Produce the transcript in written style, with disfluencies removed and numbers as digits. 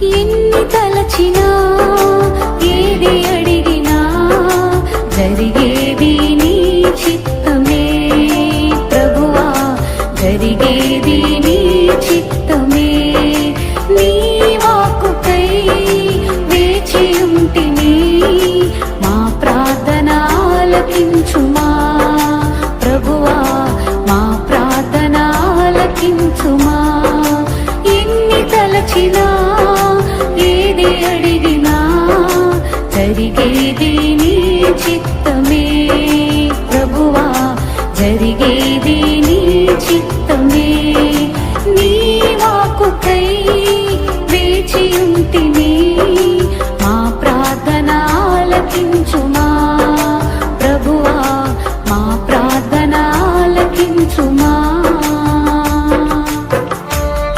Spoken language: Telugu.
ఎన్ని తలచినా ఏది అడిగినా జరిగేది నీ చిత్తమే ప్రభువా, జరిగేది నీ చిత్తమే. నీ వాక్కుకై వేచి ఉంటిని, మా ప్రార్థన ఆలకించుమా ప్రభువా, మా ప్రార్థన ఆలకించుమా. ఎన్ని తలచినా ఏది అడిగినా జరిగేది నీ చిత్తమే ప్రభువా, జరిగేది నీ చిత్తమే. నీ వాక్కుకై